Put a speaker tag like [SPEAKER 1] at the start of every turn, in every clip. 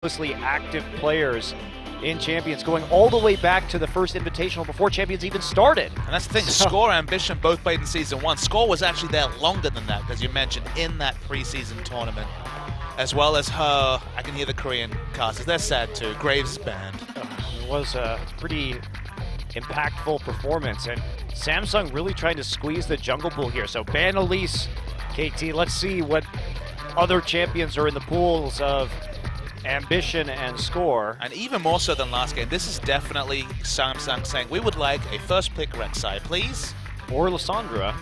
[SPEAKER 1] mostly active players in Champions, going all the way back to the first Invitational before Champions even started.
[SPEAKER 2] And that's the thing, Score and Ambition both played in Season 1. Score was actually there longer than that, as you mentioned, in that preseason tournament. As well as her, I can hear the Korean casters, they're sad too, Graves' band.
[SPEAKER 1] It was a pretty impactful performance, and Samsung really trying to squeeze the jungle pool here. So ban Elise, KT, let's see what other champions are in the pools of Ambition and Score.
[SPEAKER 2] And even more so than last game, this is definitely Samsung saying, we would like a first pick Rek'Sai, please.
[SPEAKER 1] Or Lissandra.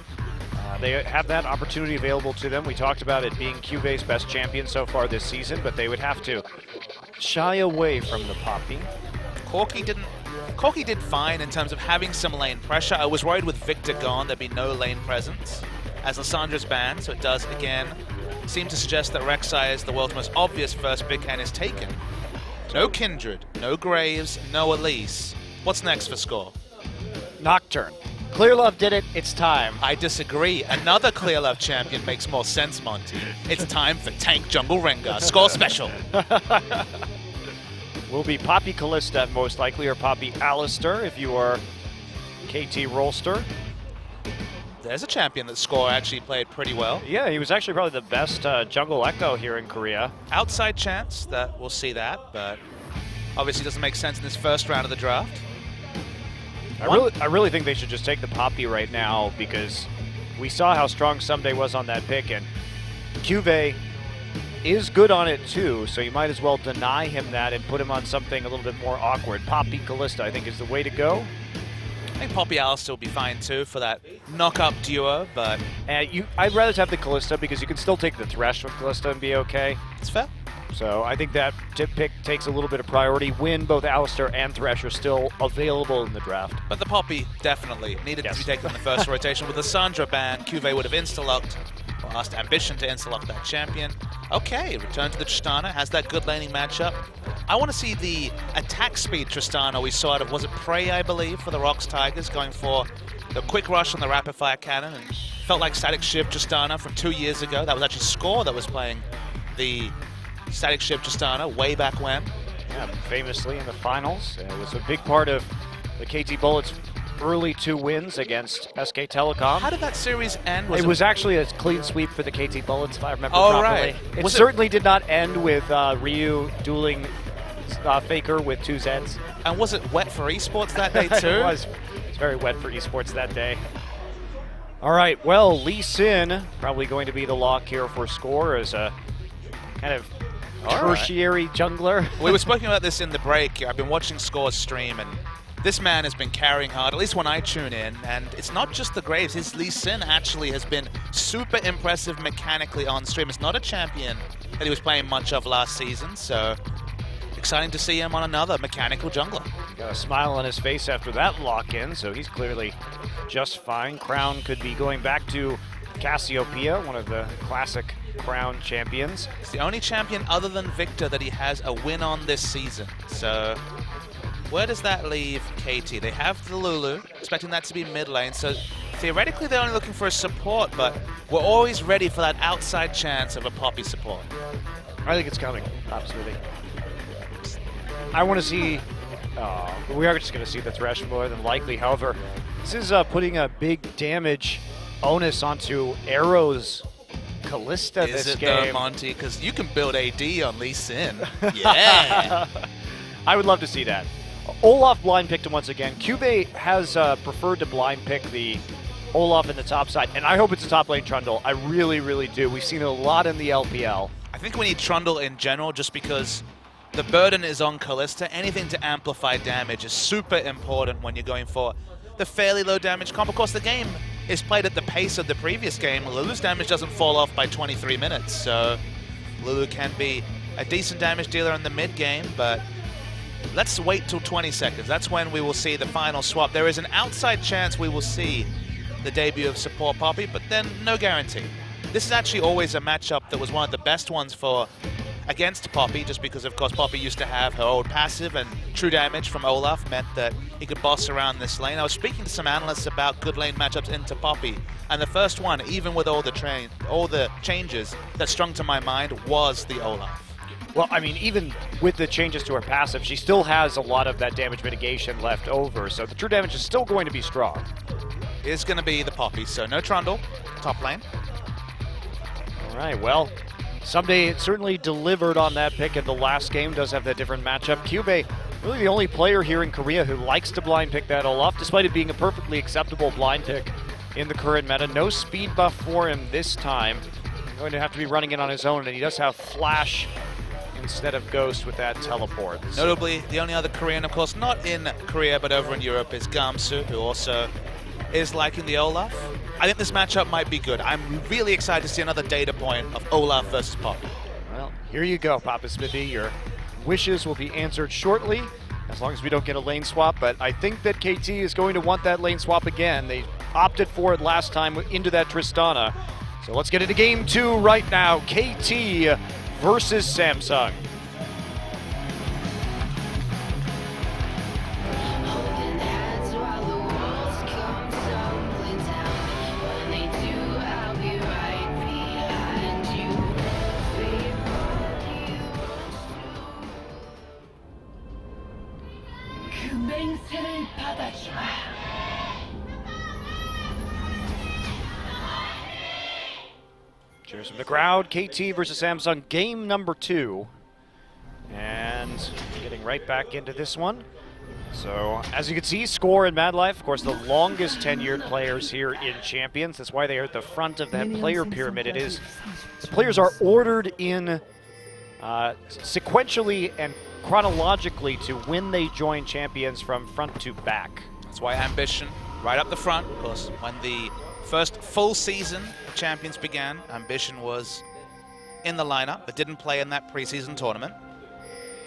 [SPEAKER 1] They have that opportunity available to them. We talked about it being Cuvey's best champion so far this season, but they would have to shy away from the Poppy.
[SPEAKER 2] Corki did fine in terms of having some lane pressure. I was worried with Victor gone, there'd be no lane presence as Lissandra's banned, so it does again seem to suggest that Rek'Sai is the world's most obvious first pick and is taken. No Kindred, no Graves, no Elise. What's next for Score?
[SPEAKER 1] Nocturne. Clearlove did it, it's time.
[SPEAKER 2] I disagree. Another Clearlove champion makes more sense, Monty. It's time for Tank Jungle Rengar. Score special.
[SPEAKER 1] Will be Poppy Kalista most likely, or Poppy Alistair if you are KT Rolster.
[SPEAKER 2] There's a champion that Score actually played pretty well.
[SPEAKER 1] Yeah, he was actually probably the best jungle echo here in Korea.
[SPEAKER 2] Outside chance that we'll see that, but obviously doesn't make sense in this first round of the draft.
[SPEAKER 1] I really think they should just take the Poppy right now, because we saw how strong Someday was on that pick, and Cuvey is good on it too, so you might as well deny him that and put him on something a little bit more awkward. Poppy Kalista, I think, is the way to go.
[SPEAKER 2] I think Poppy Alistair will be fine too for that knock-up duo, but...
[SPEAKER 1] I'd rather have the Kalista because you can still take the Thresh with Kalista and be okay.
[SPEAKER 2] It's fair.
[SPEAKER 1] So I think that tip pick takes a little bit of priority when both Alistair and Thresh are still available in the draft.
[SPEAKER 2] But the Poppy definitely needed to be taken in the first rotation. With the Sandra ban, Cuvey would have insta-locked, or asked Ambition to insta-lock that champion. Okay, return to the Tristana, has that good laning matchup. I want to see the attack speed Tristana we saw out of, was it Prey, I believe, for the Rocks Tigers, going for the quick rush on the rapid fire cannon, and felt like Static Shiv Tristana from 2 years ago. That was actually Score that was playing the Static Shiv Tristana way back when.
[SPEAKER 1] Yeah, famously in the finals. It was a big part of the KT Bullets' early 2 wins against SK Telecom.
[SPEAKER 2] How did that series end?
[SPEAKER 1] It was actually a clean sweep for the KT Bullets, if I remember properly.
[SPEAKER 2] Right.
[SPEAKER 1] It certainly did not end with Ryu dueling Faker with 2 Zeds.
[SPEAKER 2] And was it wet for esports that day too?
[SPEAKER 1] It was. It was very wet for esports that day. All right, well, Lee Sin probably going to be the lock here for Score as a kind of tertiary jungler.
[SPEAKER 2] We were speaking about this in the break. I've been watching Score's stream, and this man has been carrying hard, at least when I tune in, and it's not just the Graves. His Lee Sin actually has been super impressive mechanically on stream. It's not a champion that he was playing much of last season, so exciting to see him on another mechanical jungler.
[SPEAKER 1] Got a smile on his face after that lock-in, so he's clearly just fine. Crown could be going back to Cassiopeia, one of the classic Crown champions.
[SPEAKER 2] It's the only champion other than Victor that he has a win on this season, so where does that leave KT? They have the Lulu, expecting that to be mid lane, so theoretically they're only looking for a support, but we're always ready for that outside chance of a Poppy support.
[SPEAKER 1] I think it's coming, absolutely. I want to see, we are just going to see the Thresh more than likely. However, this is putting a big damage onus onto Arrow's Kalista this game.
[SPEAKER 2] Is it though, Monty? Because you can build AD on Lee Sin. Yeah!
[SPEAKER 1] I would love to see that. Olaf blind picked him once again. Cuvey has preferred to blind pick the Olaf in the top side, and I hope it's a top lane Trundle. I really, really do. We've seen it a lot in the LPL.
[SPEAKER 2] I think we need Trundle in general just because the burden is on Kalista. Anything to amplify damage is super important when you're going for the fairly low damage comp. Of course, the game is played at the pace of the previous game. Lulu's damage doesn't fall off by 23 minutes, so Lulu can be a decent damage dealer in the mid game, but let's wait till 20 seconds. That's when we will see the final swap. There is an outside chance we will see the debut of support Poppy, but then no guarantee. This is actually always a matchup that was one of the best ones for against Poppy, just because, of course, Poppy used to have her old passive, and true damage from Olaf meant that he could boss around this lane. I was speaking to some analysts about good lane matchups into Poppy, and the first one, even with all the changes that strung to my mind, was the Olaf.
[SPEAKER 1] Well, I mean, even with the changes to her passive, she still has a lot of that damage mitigation left over, so the true damage is still going to be strong.
[SPEAKER 2] Is going to be the Poppy, so no Trundle, top lane.
[SPEAKER 1] All right, well, Someday it certainly delivered on that pick in the last game, does have that different matchup. Cube, really the only player here in Korea who likes to blind pick that Olaf, despite it being a perfectly acceptable blind pick in the current meta. No speed buff for him this time. Going to have to be running it on his own, and he does have Flash instead of Ghost with that teleport.
[SPEAKER 2] Notably, the only other Korean, of course, not in Korea, but over in Europe, is Gamsu, who also is liking the Olaf. I think this matchup might be good. I'm really excited to see another data point of Olaf versus Poppy.
[SPEAKER 1] Well, here you go, Papa Smithy. Your wishes will be answered shortly, as long as we don't get a lane swap, but I think that KT is going to want that lane swap again. They opted for it last time into that Tristana. So let's get into game 2 right now. KT versus Samsung. Cheers from the crowd. KT versus Samsung, game number 2. And getting right back into this one. So, as you can see, Score and Mad Life, of course, the longest tenured players here in Champions. That's why they are at the front of that player pyramid. It is, the players are ordered in sequentially and chronologically to when they join Champions from front to back.
[SPEAKER 2] That's why Ambition right up the front, of course. When the first full season of Champions began, Ambition was in the lineup, but didn't play in that preseason tournament.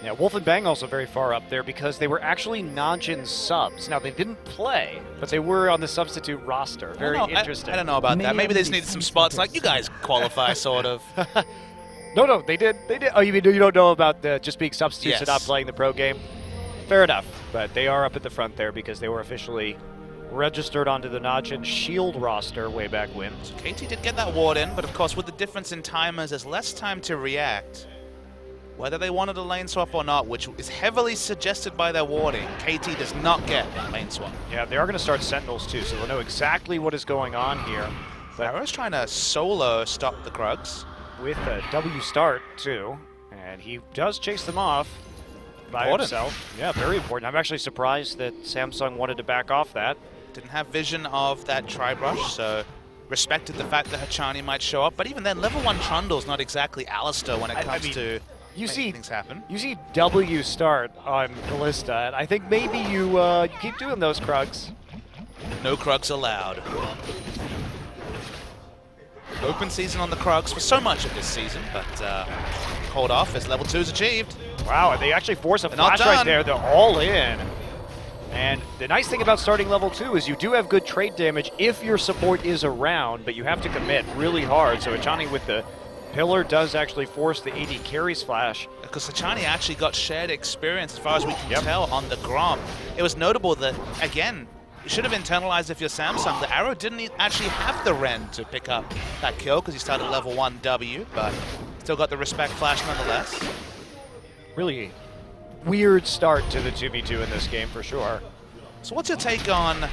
[SPEAKER 1] Yeah, Wolf and Bang also very far up there because they were actually Najin subs. Now, they didn't play, but they were on the substitute roster. Very interesting.
[SPEAKER 2] I don't know about that. Maybe they just needed some spots like you guys qualify, sort of.
[SPEAKER 1] No, they did. They did. Oh, you mean you don't know about the just being substitutes and not playing the pro game? Fair enough, but they are up at the front there because they were officially registered onto the Najin Shield roster way back when.
[SPEAKER 2] So KT did get that ward in, but of course with the difference in timers, there's less time to react. Whether they wanted a lane swap or not, which is heavily suggested by their warding, KT does not get a lane swap.
[SPEAKER 1] Yeah, they are going to start Sentinels too, so they'll know exactly what is going on here.
[SPEAKER 2] But Arrow's trying to solo stop the Krugs.
[SPEAKER 1] With a W start too, and he does chase them off by himself. Yeah, very important. I'm actually surprised that Samsung wanted to back off that.
[SPEAKER 2] Didn't have vision of that tri-brush, so respected the fact that Hachani might show up, but even then, level 1 Trundle's not exactly Alistair when it comes to things happen.
[SPEAKER 1] You see W start on Callista, and I think maybe you keep doing those Krugs.
[SPEAKER 2] No Krugs allowed. Open season on the Krugs for so much of this season, but hold off as level 2 is achieved.
[SPEAKER 1] Wow, and they actually force a flash right there. They're all in. And the nice thing about starting level 2 is you do have good trade damage if your support is around, but you have to commit really hard. So Hachani with the pillar does actually force the AD carries flash.
[SPEAKER 2] Because Hachani actually got shared experience as far as we can tell on the Grom. It was notable that, again, you should have internalized if you're Samsung. The Arrow didn't actually have the Ren to pick up that kill because he started level 1 W, but still got the respect flash nonetheless.
[SPEAKER 1] Really weird start to the 2v2 in this game for sure.
[SPEAKER 2] So what's your take on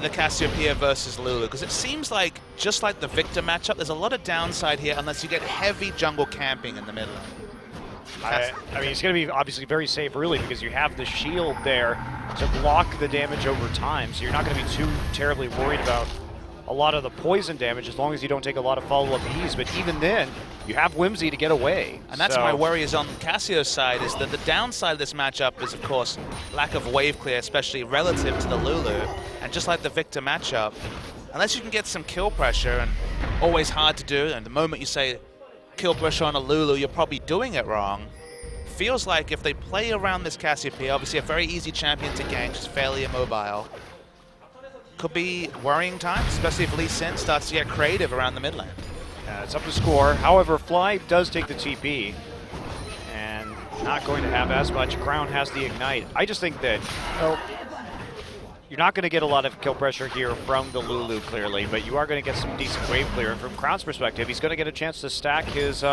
[SPEAKER 2] the Cassiopeia versus Lulu? Because it seems like, just like the Victor matchup, there's a lot of downside here unless you get heavy jungle camping in the middle.
[SPEAKER 1] I mean, it's going to be obviously very safe early because you have the shield there to block the damage over time, so you're not going to be too terribly worried about a lot of the poison damage as long as you don't take a lot of follow-up E's, but even then, you have Whimsy to get away.
[SPEAKER 2] And that's my worry is on Cassio's side, is that the downside of this matchup is, of course, lack of wave clear, especially relative to the Lulu. And just like the Victor matchup, unless you can get some kill pressure, and always hard to do, and the moment you say kill pressure on a Lulu, you're probably doing it wrong. Feels like if they play around this Cassiopeia, obviously a very easy champion to gank, she's fairly immobile, could be worrying times, especially if Lee Sin starts to get creative around the mid lane.
[SPEAKER 1] It's up to Score. However, Fly does take the TP, and not going to have as much. Crown has the Ignite. I just think that, well, you're not going to get a lot of kill pressure here from the Lulu, clearly, but you are going to get some decent wave clear. And from Crown's perspective, he's going to get a chance to stack his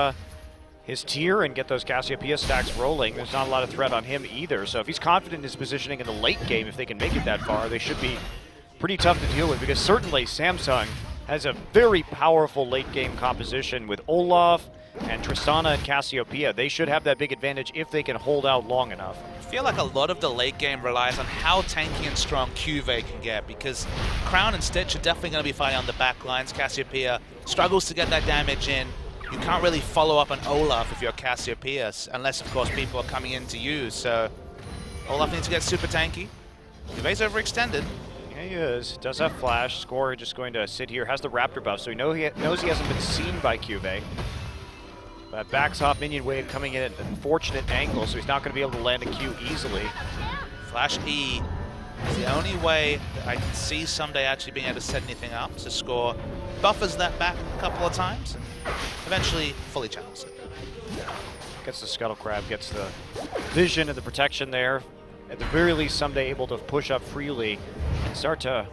[SPEAKER 1] his tier and get those Cassiopeia stacks rolling. There's not a lot of threat on him either. So if he's confident in his positioning in the late game, if they can make it that far, they should be pretty tough to deal with, because certainly Samsung has a very powerful late game composition with Olaf and Tristana and Cassiopeia. They should have that big advantage if they can hold out long enough.
[SPEAKER 2] I feel like a lot of the late game relies on how tanky and strong Cuvée can get, because Crown and Stitch are definitely going to be fighting on the back lines. Cassiopeia struggles to get that damage in. You can't really follow up on Olaf if you're Cassiopeia, unless, of course, people are coming in to use. So Olaf needs to get super tanky. Cuvé's overextended.
[SPEAKER 1] Yeah, he is. Does have flash. Score just going to sit here. Has the Raptor buff, so he knows he hasn't been seen by Cuvée. But backs off minion wave coming in at an unfortunate angle, so he's not going to be able to land a Q easily.
[SPEAKER 2] Flash E is the only way that I can see Someday actually being able to set anything up. So Score buffers that back a couple of times and eventually fully channels it.
[SPEAKER 1] Gets the Scuttle Crab, gets the vision and the protection there. At the very least, Someday able to push up freely and start to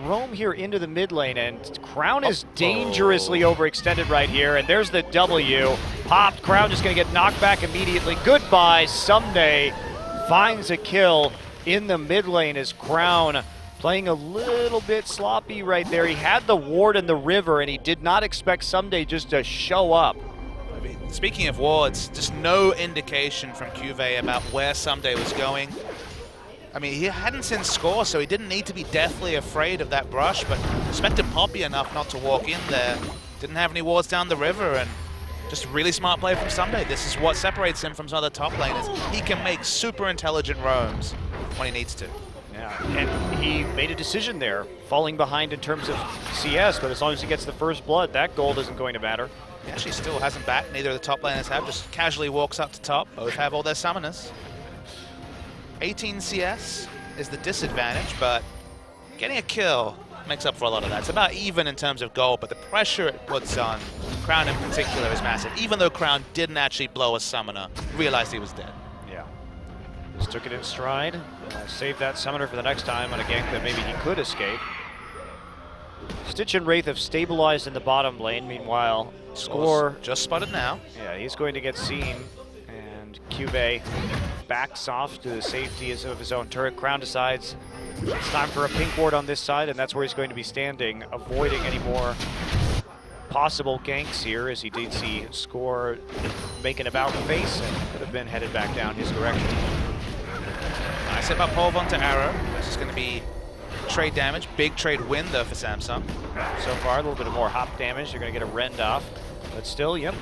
[SPEAKER 1] roam here into the mid lane, and Crown is dangerously overextended right here, and there's the W. Popped, Crown just gonna get knocked back immediately. Goodbye, Someday finds a kill in the mid lane as Crown playing a little bit sloppy right there. He had the ward in the river, and he did not expect Someday just to show up.
[SPEAKER 2] I mean, speaking of wards, just no indication from Cuvée about where Someday was going. I mean, he hadn't seen Score, so he didn't need to be deathly afraid of that brush, but respected Poppy enough not to walk in there. Didn't have any wards down the river, and just really smart play from Someday. This is what separates him from some other top laners. He can make super intelligent roams when he needs to.
[SPEAKER 1] Yeah, and he made a decision there, falling behind in terms of CS, but as long as he gets the first blood, that gold isn't going to matter.
[SPEAKER 2] He actually still hasn't backed, neither of the top laners have, just casually walks up to top. Both have all their summoners. 18 CS is the disadvantage, but getting a kill makes up for a lot of that. It's about even in terms of gold, but the pressure it puts on Crown in particular is massive. Even though Crown didn't actually blow a summoner, realized he was dead.
[SPEAKER 1] Yeah. Just took it in stride. Saved that summoner for the next time on a gank that maybe he could escape. Stitch and Wraith have stabilized in the bottom lane. Meanwhile, Score
[SPEAKER 2] just spotted now.
[SPEAKER 1] Yeah, he's going to get seen, and Cuvée backs off to the safety of his own turret. Crown decides it's time for a pink ward on this side, and that's where he's going to be standing, avoiding any more possible ganks here, as he did see Score make an about face and could have been headed back down his direction.
[SPEAKER 2] Nice about Pulve onto Arrow. This is going to be trade damage. Big trade win, though, for Samsung.
[SPEAKER 1] So far, a little bit of more hop damage. They're going to get a rend off. But still, yep,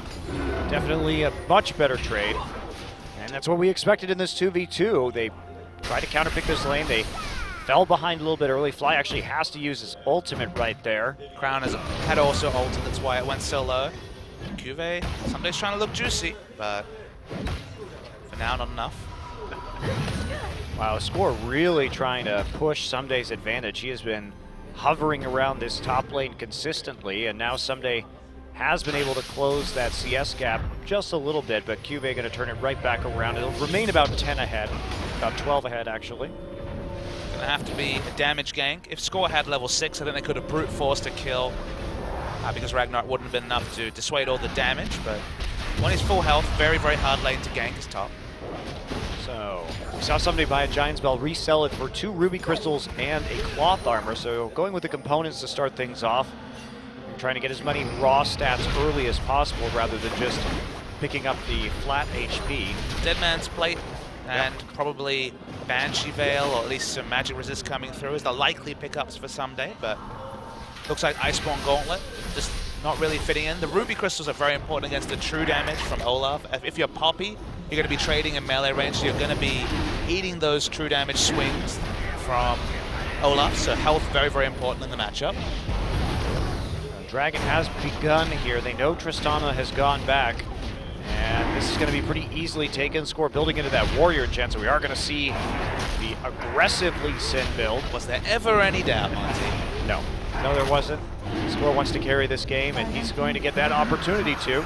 [SPEAKER 1] definitely a much better trade. And that's what we expected in this 2v2. They tried to counterpick this lane. They fell behind a little bit early. Fly actually has to use his ultimate right there.
[SPEAKER 2] Crown had also ulted, that's why it went so low. Cuvée, Someday's trying to look juicy, but for now, not enough.
[SPEAKER 1] Wow, Score really trying to push Someday's advantage. He has been hovering around this top lane consistently, and now Someday has been able to close that CS gap just a little bit, but Cuvée going to turn it right back around. It'll remain about 10 ahead, about 12 ahead actually.
[SPEAKER 2] Gonna have to be a damage gank. If Score had level 6, I think they could have brute forced a kill, because Ragnarok wouldn't have been enough to dissuade all the damage, but when he's full health, very, very hard lane to gank his top.
[SPEAKER 1] So, we saw somebody buy a Giant's Bell, resell it for 2 Ruby Crystals and a Cloth Armor, so going with the components to start things off. Trying to get as many raw stats early as possible rather than just picking up the flat HP.
[SPEAKER 2] Dead Man's Plate and probably Banshee Veil, or at least some Magic Resist coming through is the likely pickups for Someday, but looks like Iceborne Gauntlet just not really fitting in. The Ruby Crystals are very important against the true damage from Olaf. If you're Poppy, you're going to be trading in melee range, so you're going to be eating those true damage swings from Olaf, so health very, very important in the matchup.
[SPEAKER 1] Dragon has begun here. They know Tristana has gone back, and this is going to be pretty easily taken. Score building into that warrior gen, so we are going to see the aggressive Lee Sin build.
[SPEAKER 2] Was there ever any doubt, Monty?
[SPEAKER 1] No. No, there wasn't. Score wants to carry this game, and he's going to get that opportunity to.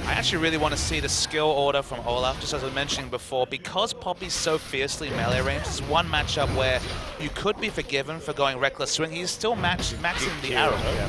[SPEAKER 2] I actually really want to see the skill order from Olaf, just as I was mentioning before, because Poppy's so fiercely melee range. This is one matchup where you could be forgiven for going Reckless Swing. He's still maxing the arrow.
[SPEAKER 1] Yeah.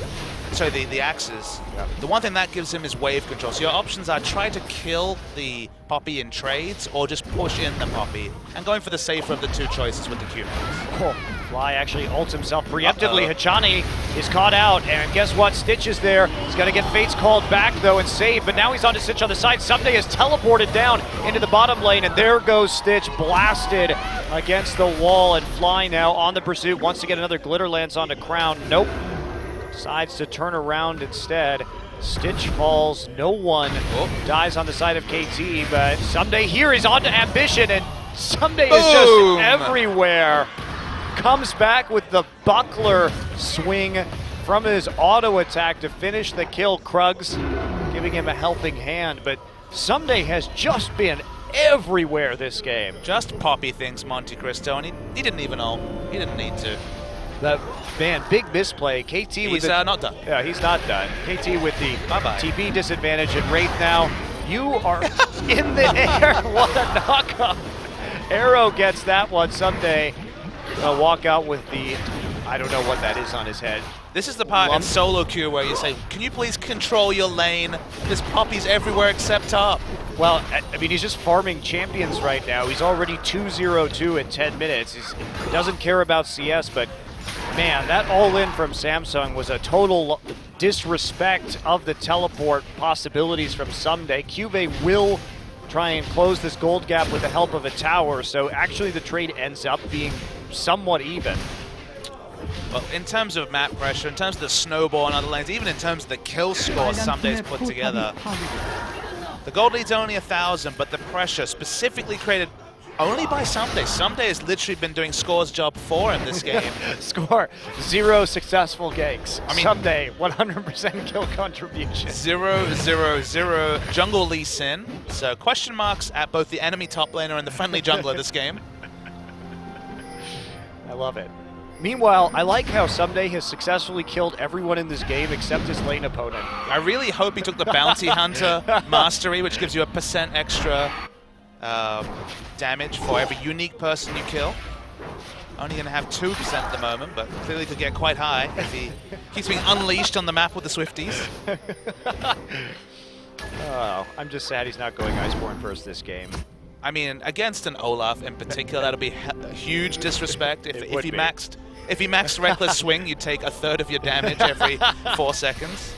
[SPEAKER 2] sorry, the axes.
[SPEAKER 1] Yep.
[SPEAKER 2] The one thing that gives him is wave control. So your options are try to kill the Poppy in trades or just push in the Poppy. And going for the safer of the two choices with the Q.
[SPEAKER 1] Oh, Fly actually ults himself preemptively. Hachani is caught out, and guess what? Stitch is there. He's got to get Fates called back, though, and saved, but now he's on to Stitch on the side. Someday is teleported down into the bottom lane, and there goes Stitch, blasted against the wall, and Fly now on the pursuit. Wants to get another glitter lance onto Crown. Nope. Decides to turn around instead. Stitch falls, no one dies on the side of KT, but Someday here is on to Ambition, and Someday is just everywhere. Comes back with the buckler swing from his auto attack to finish the kill. Krugs giving him a helping hand, but Someday has just been everywhere this game.
[SPEAKER 2] Just Poppy things, Monte Cristo, and he didn't even ult. He didn't need to.
[SPEAKER 1] The man, big misplay. KT
[SPEAKER 2] He's
[SPEAKER 1] with the,
[SPEAKER 2] not done.
[SPEAKER 1] Yeah, he's not done. KT with the
[SPEAKER 2] Bye-bye.
[SPEAKER 1] TP disadvantage, and Wraith now, you are in the air. What a knockup. Arrow gets that one. Someday walk out with the, I don't know what that is on his head.
[SPEAKER 2] This is the part in solo queue where you say, can you please control your lane? There's Poppies everywhere except top.
[SPEAKER 1] Well, I mean, he's just farming champions right now. He's already 2-0-2 in 10 minutes. He doesn't care about CS, but man, that all-in from Samsung was a total disrespect of the teleport possibilities from Someday. Cuvée will try and close this gold gap with the help of a tower, so actually the trade ends up being somewhat even.
[SPEAKER 2] Well, in terms of map pressure, in terms of the snowball and other lanes, even in terms of the kill score Someday's put together, the gold lead's only 1,000, but the pressure specifically created only by Someday. Someday has literally been doing Score's job for him this game.
[SPEAKER 1] Score, 0 successful ganks.
[SPEAKER 2] I mean,
[SPEAKER 1] Someday, 100% kill contribution.
[SPEAKER 2] 0-0-0 jungle Lee Sin. So question marks at both the enemy top laner and the friendly jungler this game.
[SPEAKER 1] I love it. Meanwhile, I like how Someday has successfully killed everyone in this game except his lane opponent.
[SPEAKER 2] I really hope he took the Bounty Hunter Mastery, which gives you a % extra damage for every unique person you kill. Only going to have 2% at the moment, but clearly could get quite high if he keeps being unleashed on the map with the Swifties.
[SPEAKER 1] Oh, I'm just sad he's not going Iceborne first this game.
[SPEAKER 2] I mean, against an Olaf in particular, that'll be a huge disrespect. If he maxed Reckless Swing, you'd take 1/3 of your damage every 4 seconds.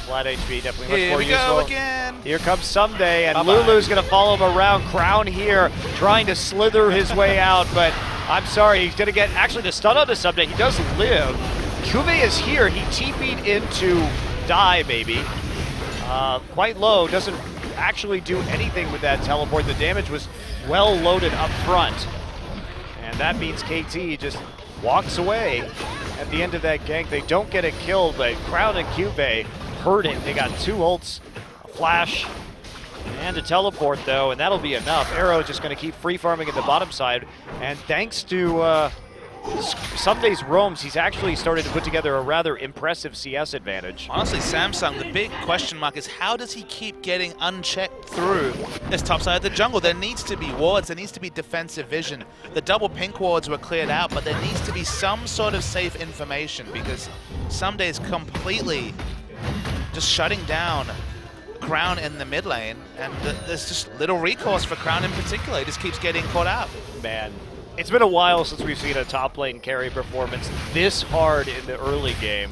[SPEAKER 1] Flat HP, definitely much
[SPEAKER 2] Here
[SPEAKER 1] more
[SPEAKER 2] we
[SPEAKER 1] useful.
[SPEAKER 2] go again.
[SPEAKER 1] Here comes Someday, and
[SPEAKER 2] Bye-bye.
[SPEAKER 1] Lulu's going to follow him around. Crown here, trying to slither his way out, but I'm sorry, he's going to get actually the stun on the Someday. He does live. Cuvée is here. He TP'd into die, maybe. Quite low, doesn't actually do anything with that teleport. The damage was well loaded up front. And that means KT just walks away at the end of that gank. They don't get a kill, but Crown and Cuvée hurting. They got 2 ults, a flash, and a teleport though, and that'll be enough. Arrow just going to keep free farming at the bottom side, and thanks to Someday's roams, he's actually started to put together a rather impressive CS advantage.
[SPEAKER 2] Honestly, Samsung, the big question mark is how does he keep getting unchecked through this top side of the jungle? There needs to be wards, there needs to be defensive vision. The double pink wards were cleared out, but there needs to be some sort of safe information because Someday is completely just shutting down Crown in the mid lane, and there's just little recourse for Crown in particular. He just keeps getting caught out.
[SPEAKER 1] Man, it's been a while since we've seen a top lane carry performance this hard in the early game.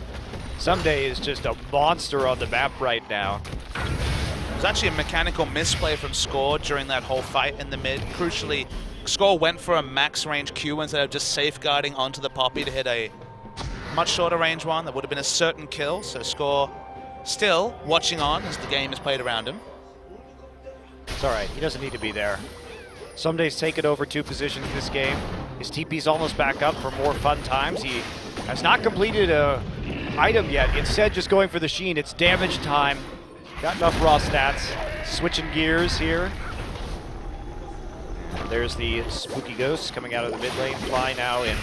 [SPEAKER 1] Someday is just a monster on the map right now.
[SPEAKER 2] It was actually a mechanical misplay from Score during that whole fight in the mid. Crucially, Score went for a max range Q instead of just safeguarding onto the Poppy to hit a much shorter range one that would have been a certain kill. So Score still watching on as the game is played around him.
[SPEAKER 1] It's all right, he doesn't need to be there. Someday's taken over 2 positions this game. His TP's almost back up for more fun times. He has not completed a item yet. Instead, just going for the Sheen. It's damage time. Got enough raw stats. Switching gears here. There's the Spooky Ghost coming out of the mid lane. Fly now in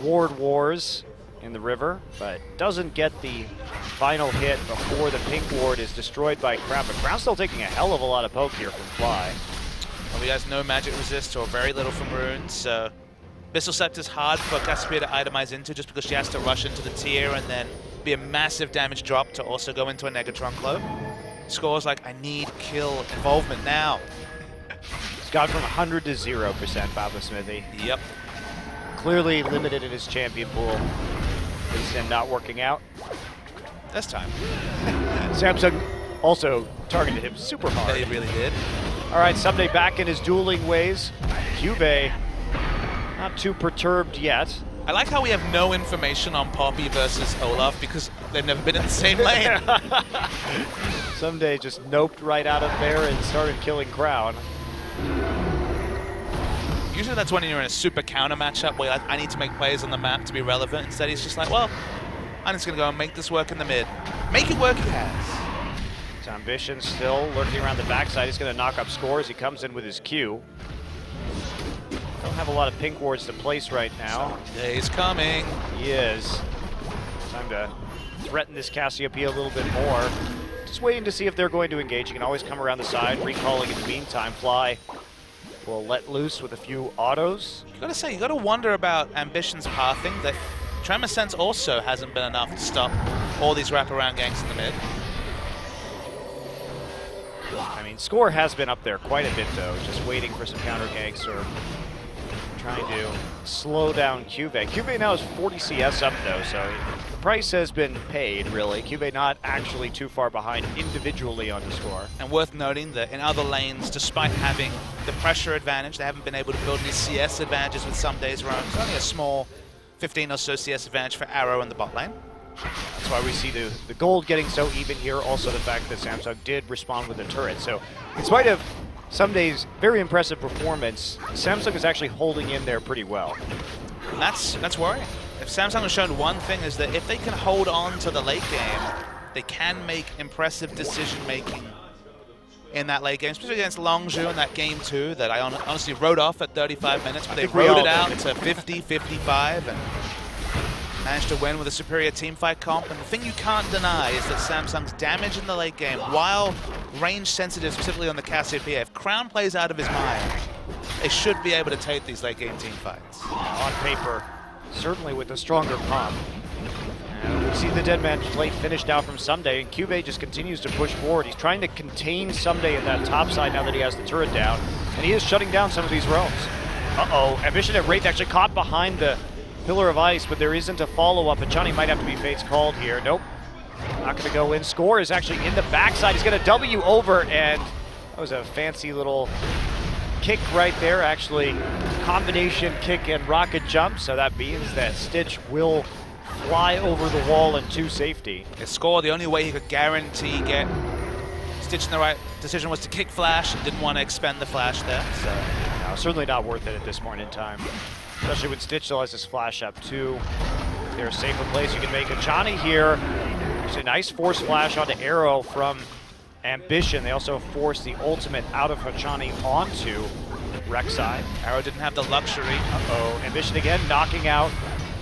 [SPEAKER 1] Ward Wars in the river, but doesn't get the final hit before the pink ward is destroyed by Crown. But Crown's still taking a hell of a lot of poke here from Fly.
[SPEAKER 2] Well, he has no magic resist or very little from runes, so Missile Scepter's hard for Cassiopeia to itemize into just because she has to rush into the tier and then be a massive damage drop to also go into a Negatron Cloak. Score's like, I need kill involvement now.
[SPEAKER 1] He's gone from 100 to 0%, Papa Smithy.
[SPEAKER 2] Yep.
[SPEAKER 1] Clearly limited in his champion pool. Is him not working out.
[SPEAKER 2] This time.
[SPEAKER 1] Samsung also targeted him super hard.
[SPEAKER 2] They really did.
[SPEAKER 1] All right, Someday back in his dueling ways. Cube not too perturbed yet.
[SPEAKER 2] I like how we have no information on Poppy versus Olaf because they've never been in the same lane.
[SPEAKER 1] Someday just noped right out of there and started killing Crown.
[SPEAKER 2] Usually that's when you're in a super counter matchup where I need to make plays on the map to be relevant. Instead he's just like, well, I'm just going to go and make this work in the mid. Make it work, he has.
[SPEAKER 1] His ambition still lurking around the backside. He's going to knock up scores. He comes in with his Q. Don't have a lot of pink wards to place right now.
[SPEAKER 2] He's coming.
[SPEAKER 1] He is. Time to threaten this Cassiopeia a little bit more. Just waiting to see if they're going to engage. He can always come around the side, recalling in the meantime. Fly will let loose with a few autos.
[SPEAKER 2] You gotta say, you gotta wonder about Ambition's pathing. That Tremor Sense also hasn't been enough to stop all these wraparound ganks in the mid.
[SPEAKER 1] I mean, Score has been up there quite a bit though, just waiting for some counter ganks or trying to slow down Cube. Cube now is 40 CS up though, so the price has been paid really. Cube not actually too far behind individually on the Score.
[SPEAKER 2] And worth noting that in other lanes, despite having the pressure advantage, they haven't been able to build any CS advantages with some days' roam. It's only a small 15 or so CS advantage for Arrow in the bot lane.
[SPEAKER 1] That's why we see the gold getting so even here. Also the fact that Samsung did respond with a turret. So in spite of Someday's very impressive performance, Samsung is actually holding in there pretty well.
[SPEAKER 2] And that's worrying. If Samsung has shown one thing is that if they can hold on to the late game, they can make impressive decision-making in that late game, especially against Longzhu in that game 2 that I honestly wrote off at 35 minutes, but they rode it out to 50, 55, and managed to win with a superior teamfight comp. And the thing you can't deny is that Samsung's damage in the late game, while range sensitive specifically on the Cassiopeia, if Crown plays out of his mind, they should be able to take these late game teamfights.
[SPEAKER 1] On paper, certainly with a stronger comp. And we see the Deadman plate finished out from Someday, and Cube just continues to push forward. He's trying to contain Someday in that top side now that he has the turret down, and he is shutting down some of these roams. Uh-oh, Ambition at Wraith actually caught behind the Pillar of Ice, but there isn't a follow-up, and Johnny might have to be Fates called here. Nope, not gonna go in. Score is actually in the backside. He's gonna W over, and that was a fancy little kick right there, actually. Combination kick and rocket jump, so that means that Stitch will fly over the wall into safety.
[SPEAKER 2] His Score, the only way he could guarantee get Stitch in the right decision was to kick flash, and didn't want to expend the flash there, so.
[SPEAKER 1] No, certainly not worth it at this point in time. Especially when Stitch still has his flash up too. There's a safer place you can make. Johnny here. There's a nice force flash onto Arrow from Ambition. They also forced the ultimate out of Hachani onto Rek'Sai.
[SPEAKER 2] Arrow didn't have the luxury.
[SPEAKER 1] Uh-oh, Ambition again knocking out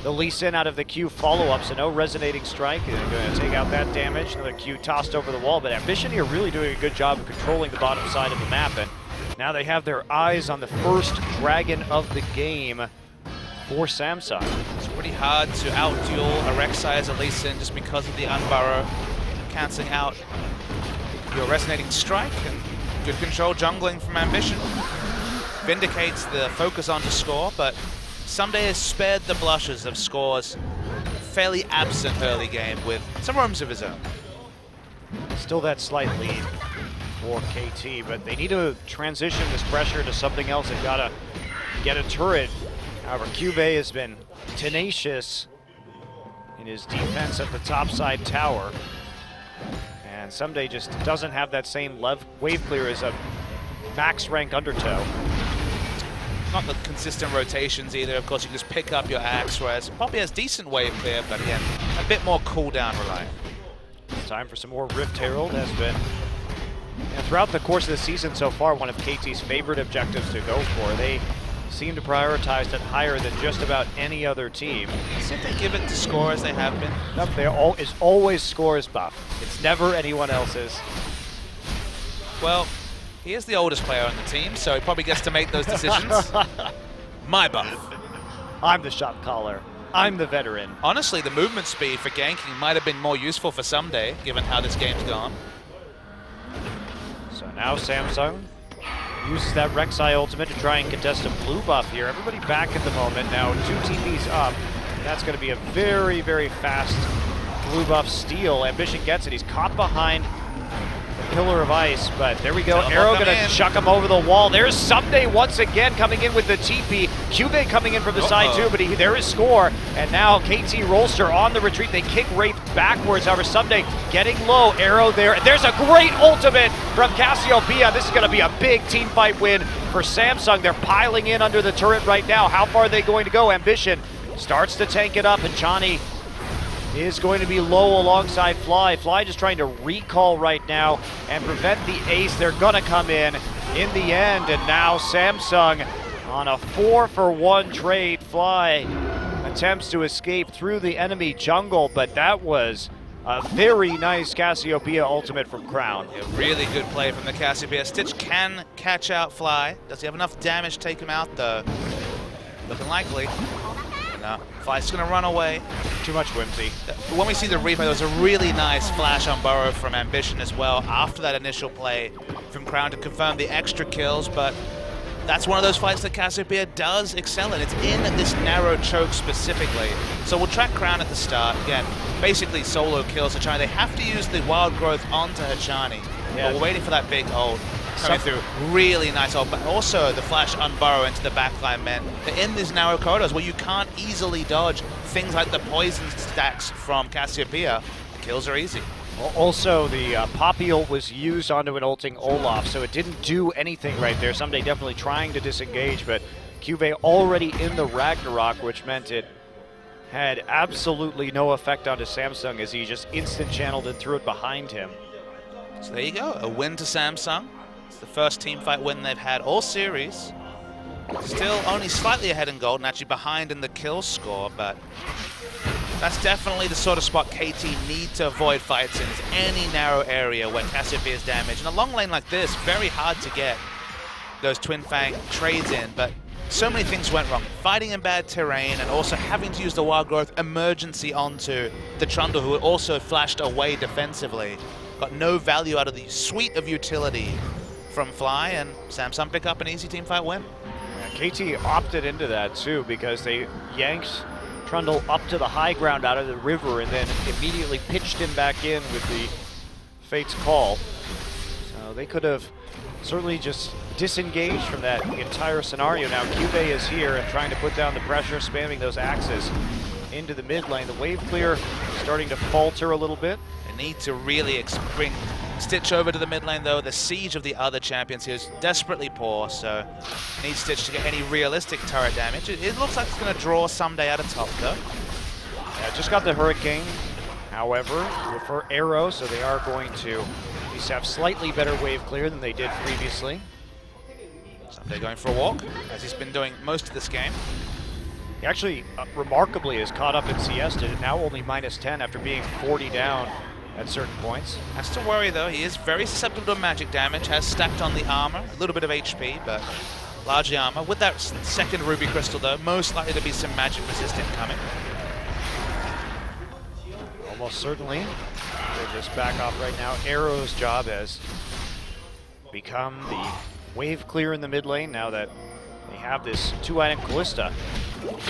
[SPEAKER 1] the Lee Sin out of the Q follow-up, so no resonating strike. They're going to take out that damage. Another Q tossed over the wall, but Ambition here really doing a good job of controlling the bottom side of the map, and now they have their eyes on the first dragon of the game for Samsung.
[SPEAKER 2] It's pretty hard to out-duel a Rek'Sai as a Lee Sin just because of the unburrow, cancelling out your resonating strike, and good control jungling from Ambition. Vindicates the focus onto Score, but Someday has spared the blushes of Score's fairly absent early game with some roams of his own.
[SPEAKER 1] Still that slight lead for KT, but they need to transition this pressure to something else. They've got to get a turret. However, Cube has been tenacious in his defense at the topside tower. And Someday just doesn't have that same wave clear as a max rank Undertow.
[SPEAKER 2] Not the consistent rotations either. Of course, you can just pick up your axe, whereas Poppy has decent wave clear, but again, a bit more cooldown reliant.
[SPEAKER 1] It's time for some more Rift Herald. Has been, throughout the course of the season so far, one of KT's favorite objectives to go for. They seem to prioritize it higher than just about any other team.
[SPEAKER 2] See if they give it to Score as they have been.
[SPEAKER 1] Nope, it's always Score's buff. It's never anyone else's.
[SPEAKER 2] Well, he is the oldest player on the team, so he probably gets to make those decisions. My buff.
[SPEAKER 1] I'm the shot caller. I'm the veteran.
[SPEAKER 2] Honestly, the movement speed for ganking might have been more useful for someday, given how this game's gone.
[SPEAKER 1] So now Samsung uses that Rek'Sai ultimate to try and contest a blue buff here. Everybody back at the moment. Now 2 TPs up. That's going to be a very, very fast blue buff steal. Ambition gets it. He's caught behind the pillar of ice, but there we go. Arrow going to chuck him over the wall. There's Someday once again coming in with the TP. QV coming in from the side too, but there is score. And now KT Rolster on the retreat. They kick Wraith backwards. However, Someday getting low. Arrow there. There's a great ultimate from Cassiopeia. This is going to be a big team fight win for Samsung. They're piling in under the turret right now. How far are they going to go? Ambition starts to tank it up, and Chani is going to be low alongside Fly. Fly just trying to recall right now and prevent the ace. They're going to come in the end, and now Samsung on a 4-for-1 trade. Fly attempts to escape through the enemy jungle, but that was a very nice Cassiopeia ultimate from Crown.
[SPEAKER 2] A really good play from the Cassiopeia. Stitch can catch out Fly. Does he have enough damage to take him out, though? Looking likely. No, Fly's going to run away.
[SPEAKER 1] Too much whimsy.
[SPEAKER 2] When we see the replay, there was a really nice flash on Burrow from Ambition as well after that initial play from Crown to confirm the extra kills, but that's one of those fights that Cassiopeia does excel in. It's in this narrow choke specifically. So we'll track Crown at the start. Again, basically solo kills Hachani. They have to use the wild growth onto Hachani. Yeah. But we're waiting for that big ult coming through. Really nice ult, but also the flash on Burrow into the backline meant that in these narrow corridors where you can't easily dodge things like the poison stacks from Cassiopeia, the kills are easy.
[SPEAKER 1] Also, the Poppy ult was used onto an ulting Olaf, so it didn't do anything right there. Someday definitely trying to disengage, but QV already in the Ragnarok, which meant it had absolutely no effect onto Samsung as he just instant channeled and threw it behind him.
[SPEAKER 2] So there you go, a win to Samsung. It's the first team fight win they've had all series. Still only slightly ahead in gold and actually behind in the kill score, but that's definitely the sort of spot KT need to avoid fights in, is any narrow area where Cassiopeia is damaged. In a long lane like this, very hard to get those Twin Fang trades in, but so many things went wrong. Fighting in bad terrain and also having to use the wild growth emergency onto the Trundle, who also flashed away defensively. Got no value out of the suite of utility from Fly, and Samsung pick up an easy team fight win.
[SPEAKER 1] Yeah, KT opted into that too because they yanked Trundle up to the high ground out of the river and then immediately pitched him back in with the Fate's Call. So they could have certainly just disengaged from that entire scenario. Now QV is here and trying to put down the pressure, spamming those axes into the mid lane. The wave clear starting to falter a little bit.
[SPEAKER 2] They need to really bring Stitch over to the mid lane, though. The siege of the other champions here is desperately poor, so need Stitch to get any realistic turret damage. It looks like it's going to draw Someday out of top, though.
[SPEAKER 1] Yeah, just got the Hurricane, however, for Arrow, so they are going to at least have slightly better wave clear than they did previously.
[SPEAKER 2] Someday going for a walk, as he's been doing most of this game.
[SPEAKER 1] He actually, remarkably, is caught up in CS to now only -10 after being 40 down at certain points.
[SPEAKER 2] Has to worry though, he is very susceptible to magic damage, has stacked on the armor, a little bit of HP, but largely armor. With that second Ruby Crystal though, most likely to be some magic resistant coming.
[SPEAKER 1] Almost certainly. They just back off right now. Arrow's job has become the wave clear in the mid lane now that they have this 2-item Callista.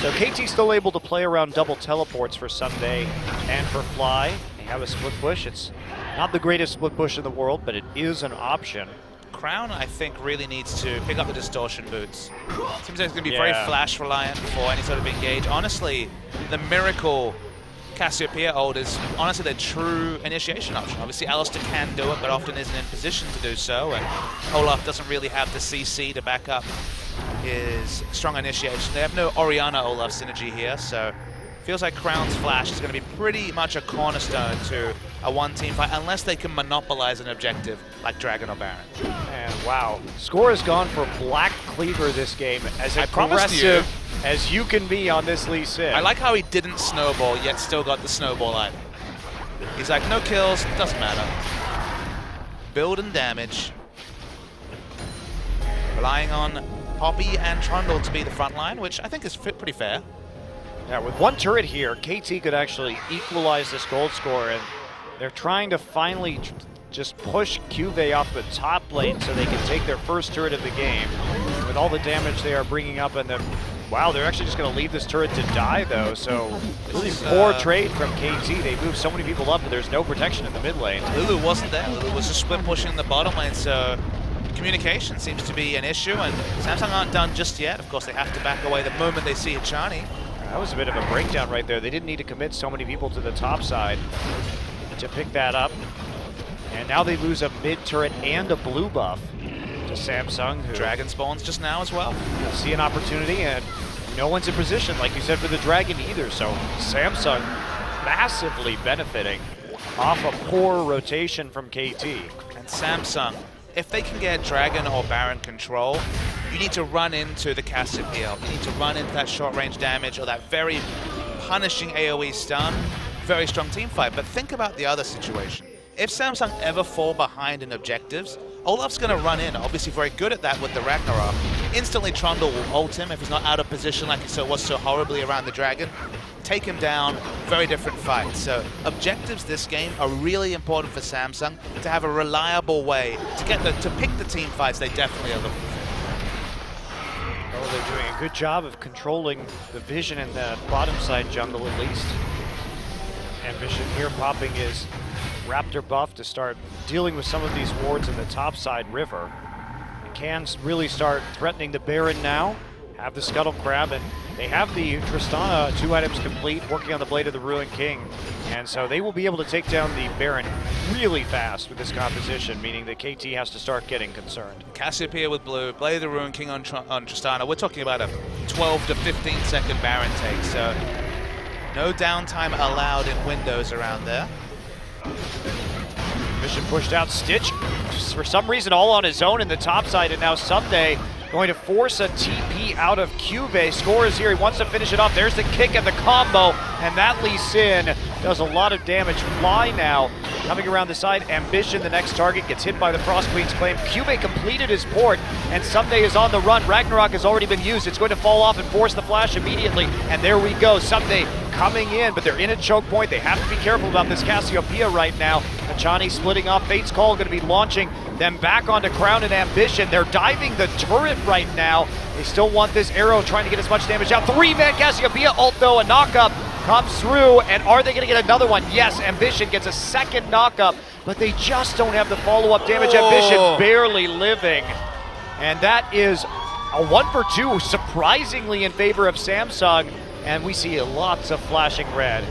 [SPEAKER 1] So KT's still able to play around double teleports for Someday and for Fly. They have a split push. It's not the greatest split push in the world, but it is an option.
[SPEAKER 2] Crown, I think, really needs to pick up the distortion boots. Seems like it's going to be very flash reliant for any sort of engage. Honestly, the Miracle Cassiopeia ult is honestly the true initiation option. Obviously, Alistair can do it, but often isn't in position to do so, and Olaf doesn't really have the CC to back up his strong initiation. They have no Orianna Olaf synergy here, so feels like Crown's flash is going to be pretty much a cornerstone to a one-team fight, unless they can monopolize an objective like Dragon or Baron.
[SPEAKER 1] And wow, score has gone for Black Cleaver this game, as aggressive as you can be on this Lee Sin.
[SPEAKER 2] I like how he didn't snowball, yet still got the snowball item. He's like, no kills, doesn't matter. Build and damage. Relying on Poppy and Trundle to be the front line, which I think is pretty fair.
[SPEAKER 1] Yeah, with one turret here, KT could actually equalize this gold score, and they're trying to finally just push QV off the top lane so they can take their first turret of the game. With all the damage they are bringing up, and then, wow, they're actually just going to leave this turret to die, though, so really poor trade from KT. They moved so many people up, but there's no protection in the mid lane.
[SPEAKER 2] Lulu wasn't there. Lulu was just split pushing the bottom lane, so communication seems to be an issue, and Samsung aren't done just yet. Of course, they have to back away the moment they see Achani.
[SPEAKER 1] That was a bit of a breakdown right there. They didn't need to commit so many people to the top side to pick that up. And now they lose a mid turret and a blue buff to Samsung. Who
[SPEAKER 2] Dragon spawns just now as well.
[SPEAKER 1] see an opportunity, and no one's in position, like you said, for the Dragon either. So Samsung massively benefiting off a poor rotation from KT.
[SPEAKER 2] And Samsung, if they can get Dragon or Baron control, you need to run into the Cassiopeia. You need to run into that short range damage or that very punishing AoE stun. Very strong team fight. But think about the other situation. If Samsung ever fall behind in objectives, Olaf's going to run in. Obviously very good at that with the Ragnarok. Instantly Trundle will ult him if he's not out of position like he was so horribly around the Dragon. Take him down, very different fight. So objectives this game are really important for Samsung to have a reliable way to get to pick the team fights they definitely are looking for.
[SPEAKER 1] Oh, they're doing a good job of controlling the vision in the bottom side jungle at least. Ambition here popping his Raptor buff to start dealing with some of these wards in the top side river. They can really start threatening the Baron now. Have the Scuttle Crab, and they have the Tristana 2 items complete, working on the Blade of the Ruined King. And so they will be able to take down the Baron really fast with this composition, meaning that KT has to start getting concerned.
[SPEAKER 2] Cassiopeia with blue, Blade of the Ruined King on Tristana. We're talking about a 12 to 15 second Baron take, so no downtime allowed in windows around there.
[SPEAKER 1] Mission pushed out Stitch, for some reason all on his own in the top side, and now Someday going to force a TP out of QV. Score is here, he wants to finish it off. There's the kick and the combo, and that Lee Sin does a lot of damage. Fly now coming around the side. Ambition, the next target, gets hit by the Frost Queen's Claim. QV completed his port, and Someday is on the run. Ragnarok has already been used. It's going to fall off and force the flash immediately, and there we go. Someday coming in, but they're in a choke point. They have to be careful about this Cassiopeia right now. Achani splitting off. Fate's Call going to be launching them back onto Crown and Ambition. They're diving the turret right now. They still want this arrow, trying to get as much damage out. 3-man Cassiopeia ult though, a knockup comes through, and are they going to get another one? Yes, Ambition gets a second knockup, but they just don't have the follow-up damage. Ambition barely living, and that is a 1 for 2, surprisingly in favor of Samsung, and we see lots of flashing red.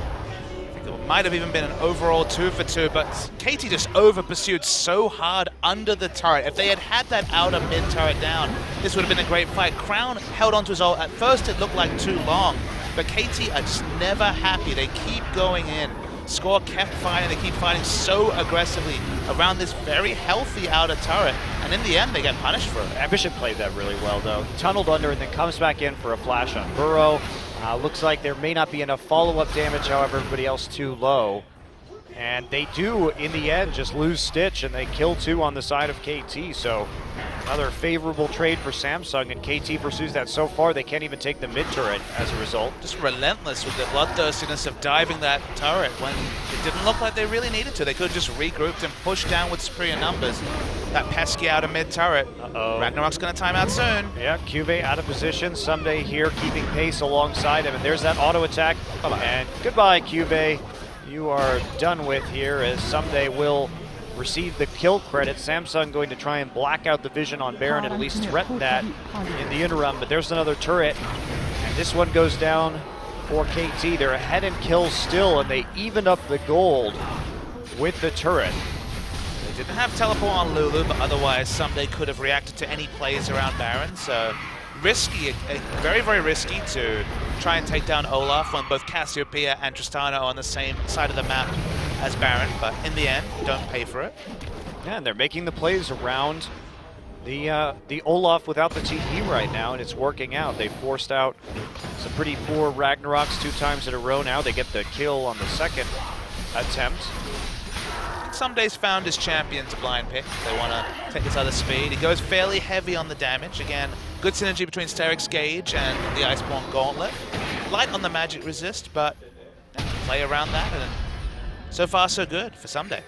[SPEAKER 2] Might have even been an overall 2 for 2, but KT just over-pursued so hard under the turret. If they had had that outer mid-turret down, this would have been a great fight. Crown held onto his ult. At first it looked like too long, but KT are just never happy. They keep going in. Score kept fighting. They keep fighting so aggressively around this very healthy outer turret, and in the end they get punished for it.
[SPEAKER 1] Ambition played that really well though. Tunneled under and then comes back in for a flash on Burrow. Looks like there may not be enough follow-up damage, however, everybody else too low. And they do, in the end, just lose Stitch, and they kill 2 on the side of KT. So another favorable trade for Samsung, and KT pursues that so far. They can't even take the mid-turret as a result.
[SPEAKER 2] Just relentless with the bloodthirstiness of diving that turret when it didn't look like they really needed to. They could have just regrouped and pushed down with superior numbers. That pesky outer mid-turret. Ragnarok's going to time out soon.
[SPEAKER 1] Yeah, QV out of position. Someday here keeping pace alongside him, and there's that auto attack. And goodbye, QV. You are done with here, as Someday will receive the kill credit. Samsung going to try and black out the vision on Baron and at least threaten that in the interim, but there's another turret, and this one goes down for KT. They're ahead in kills still, and they even up the gold with the turret.
[SPEAKER 2] They didn't have teleport on Lulu, but otherwise Someday could have reacted to any plays around Baron, so risky, very, very risky to try and take down Olaf when both Cassiopeia and Tristana are on the same side of the map as Baron, but in the end, don't pay for it.
[SPEAKER 1] Yeah, and they're making the plays around the Olaf without the TP right now, and it's working out. They forced out some pretty poor Ragnaroks 2 times in a row now. They get the kill on the second attempt.
[SPEAKER 2] Someday's found his champion to blind pick. They want to take this other speed. He goes fairly heavy on the damage. Again, good synergy between Steric's Gauge and the Iceborne Gauntlet. light on the magic resist, but play around that, and so far so good for Someday.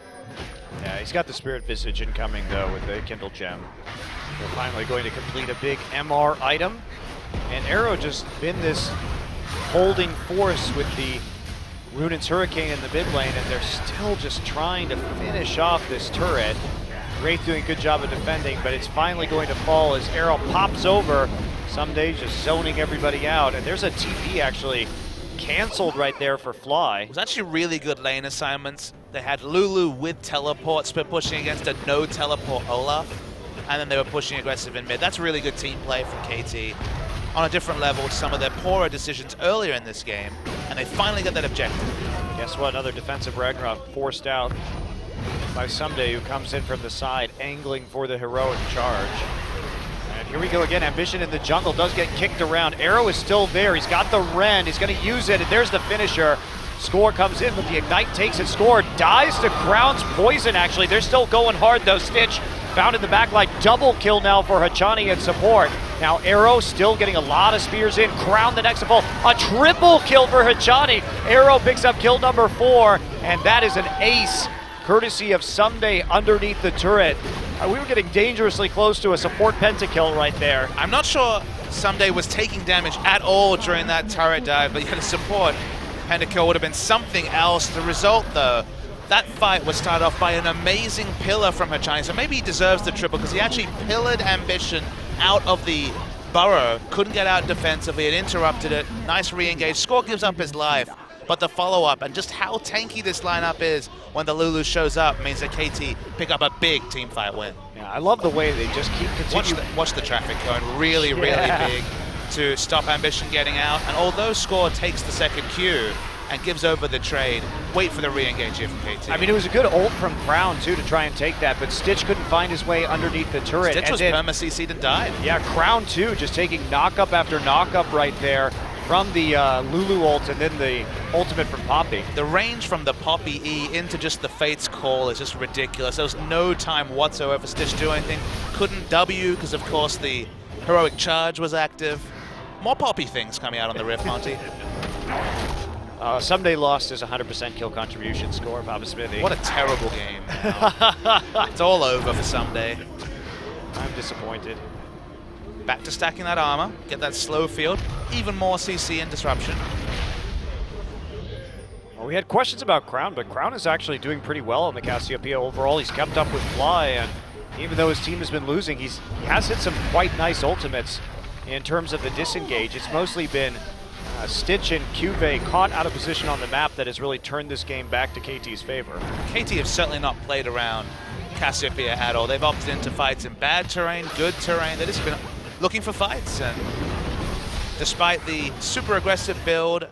[SPEAKER 1] Yeah, he's got the Spirit Visage incoming though with the Kindle Gem. They're finally going to complete a big MR item. And Arrow just been this holding force with the Runin's Hurricane in the mid lane, and they're still just trying to finish off this turret. Wraith doing a good job of defending, but it's finally going to fall as Arrow pops over. Someday just zoning everybody out, and there's a TP actually canceled right there for Fly.
[SPEAKER 2] It was actually really good lane assignments. They had Lulu with teleport, split pushing against a no teleport Olaf, and then they were pushing aggressive in mid. That's really good team play from KT on a different level to some of their poorer decisions earlier in this game, and they finally got that objective.
[SPEAKER 1] Guess what? Another defensive Ragnarok forced out by Someday, who comes in from the side, angling for the heroic charge. And here we go again. Ambition in the jungle does get kicked around. Arrow is still there. He's got the Ren. He's going to use it, and there's the finisher. Score comes in, but the Ignite takes it. Score dies to Crown's poison, actually. They're still going hard, though. Stitch found in the back line. Double kill now for Hachani at support. Now Arrow still getting a lot of spears in. Crown the next of all. A triple kill for Hachani. Arrow picks up kill number 4, and that is an ace, courtesy of Someday underneath the turret. We were getting dangerously close to a support pentakill right there.
[SPEAKER 2] I'm not sure Someday was taking damage at all during that turret dive, but you had a support pentakill would have been something else. The result, though, that fight was started off by an amazing pillar from Hachani, so maybe he deserves the triple because he actually pillared Ambition out of the burrow, couldn't get out defensively, it interrupted it, nice re-engage. Score gives up his life, but the follow-up and just how tanky this lineup is when the Lulu shows up means that KT pick up a big team fight win.
[SPEAKER 1] Yeah, I love the way they just keep continuing.
[SPEAKER 2] Watch the traffic going really, really big to stop Ambition getting out, and although Score takes the second Q and gives over the trade, wait for the re-engage here from KT.
[SPEAKER 1] I mean, it was a good ult from Crown, too, to try and take that, but Stitch couldn't find his way underneath the turret.
[SPEAKER 2] Stitch was perma-CC'd and died.
[SPEAKER 1] Yeah, Crown, too, just taking knock-up after knock-up right there from the Lulu ult and then the ultimate from Poppy.
[SPEAKER 2] The range from the Poppy E into just the Fate's Call is just ridiculous. There was no time whatsoever for Stitch to do anything. Couldn't W because, of course, the heroic charge was active. More Poppy things coming out on the Rift, Monty.
[SPEAKER 1] Someday lost his 100% kill contribution score, Papa Smithy.
[SPEAKER 2] What a terrible game. It's all over for Someday.
[SPEAKER 1] I'm disappointed.
[SPEAKER 2] Back to stacking that armor, get that slow field, even more CC and disruption.
[SPEAKER 1] Well, we had questions about Crown, but Crown is actually doing pretty well on the Cassiopeia overall. He's kept up with Fly, and even though his team has been losing, he has hit some quite nice ultimates in terms of the disengage. It's mostly been Stitch and Cuvée caught out of position on the map that has really turned this game back to KT's favor.
[SPEAKER 2] KT have certainly not played around Cassiopeia at all. They've opted into fights in bad terrain, good terrain. They've just been looking for fights, and despite the super aggressive build,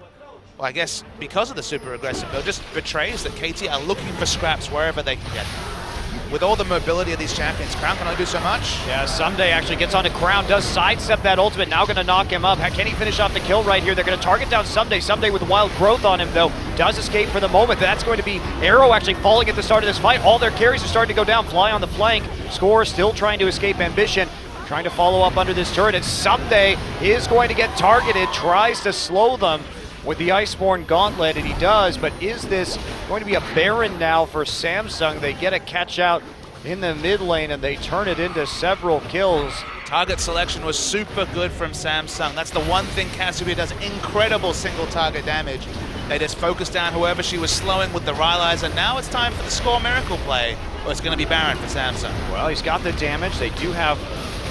[SPEAKER 2] well, I guess because of the super aggressive build, just betrays that KT are looking for scraps wherever they can get them. With all the mobility of these champions, Crown can only do so much.
[SPEAKER 1] Yeah, Someday actually gets onto Crown, does sidestep that ultimate, now going to knock him up. Can he finish off the kill right here? They're going to target down Someday. Someday with wild growth on him, though, does escape for the moment. That's going to be Arrow actually falling at the start of this fight. All their carries are starting to go down. Fly on the flank. Score still trying to escape Ambition, trying to follow up under this turret. And Someday is going to get targeted, tries to slow them with the Iceborne Gauntlet, and he does, but is this going to be a Baron now for Samsung? They get a catch out in the mid lane, and they turn it into several kills.
[SPEAKER 2] Target selection was super good from Samsung. That's the one thing Cassiopeia does, incredible single target damage. They just focused down whoever she was slowing with the Rylai's, and now it's time for the Score miracle play, or it's going to be Baron for Samsung.
[SPEAKER 1] Well, he's got the damage. They do have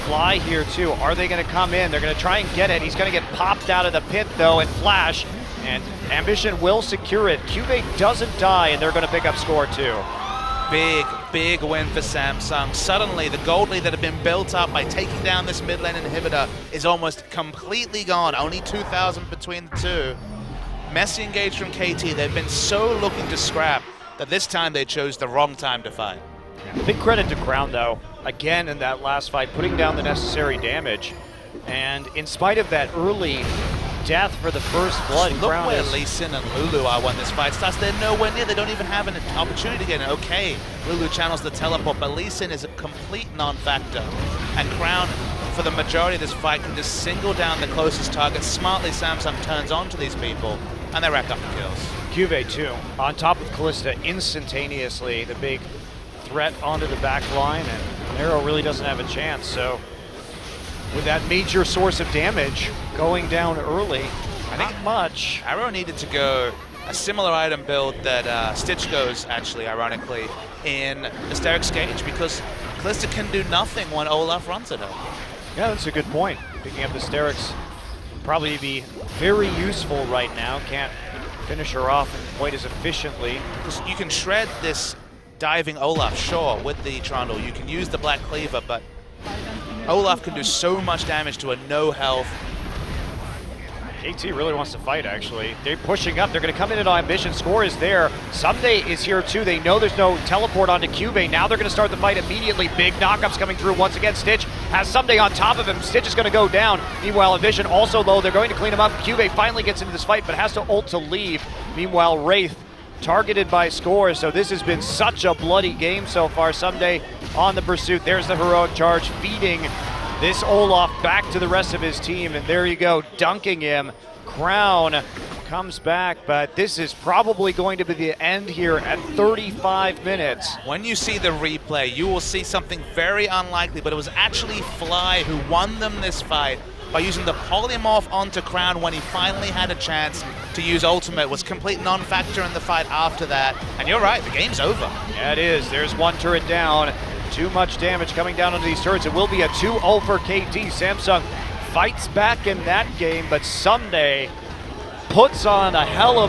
[SPEAKER 1] Fly here too. Are they going to come in? They're going to try and get it. He's going to get popped out of the pit though, and Flash, and Ambition will secure it. Cuvée doesn't die, and they're going to pick up Score too.
[SPEAKER 2] Big win for Samsung. Suddenly, the gold lead that had been built up by taking down this mid lane inhibitor is almost completely gone. Only 2,000 between the two. Messy engage from KT. They've been so looking to scrap that this time they chose the wrong time to fight.
[SPEAKER 1] Big credit to Crown, though, again in that last fight, putting down the necessary damage. And in spite of that early death for the first blood,
[SPEAKER 2] Look
[SPEAKER 1] Crown
[SPEAKER 2] where
[SPEAKER 1] is...
[SPEAKER 2] Lee Sin and Lulu are when this fight starts. They're nowhere near. They don't even have an opportunity to get in. Okay, Lulu channels the teleport, but Lee Sin is a complete non-factor. And Crown, for the majority of this fight, can just single down the closest target. Smartly, Samsung turns onto these people, and they rack up the kills.
[SPEAKER 1] Juve too, on top of Callista instantaneously, the big threat onto the back line, and Nero really doesn't have a chance. So with that major source of damage going down early,
[SPEAKER 2] I
[SPEAKER 1] not
[SPEAKER 2] think
[SPEAKER 1] much.
[SPEAKER 2] Arrow needed to go a similar item build that Stitch goes, actually, ironically, in the Sterix Gauge, because Callista can do nothing when Olaf runs at her.
[SPEAKER 1] Yeah, that's a good point. Picking up the Sterix probably be very useful right now. Can't finish her off quite as efficiently.
[SPEAKER 2] Because you can shred this diving Olaf, sure, with the Trundle. You can use the Black Cleaver, but Olaf can do so much damage to a no health.
[SPEAKER 1] KT really wants to fight, actually. They're pushing up. They're going to come in at Ambition. Score is there. Someday is here, too. They know there's no teleport onto Cuvee. Now they're going to start the fight immediately. Big knockups coming through once again. Stitch has Someday on top of him. Stitch is going to go down. Meanwhile, Ambition also low. They're going to clean him up. Cuvee finally gets into this fight, but has to ult to leave. Meanwhile, Wraith targeted by Score. So this has been such a bloody game so far. Someday on the pursuit. There's the heroic charge, feeding this Olaf back to the rest of his team, and there you go, dunking him. Crown comes back, but this is probably going to be the end here at 35 minutes.
[SPEAKER 2] When you see the replay, you will see something very unlikely, but it was actually Fly who won them this fight by using the polymorph onto Crown when he finally had a chance to use ultimate. It was complete non-factor in the fight after that, and you're right, the game's over.
[SPEAKER 1] Yeah, it is. There's one turret down. Too much damage coming down onto these turrets. It will be a 2-0 for KT. Samsung fights back in that game, but Someday puts on a hell of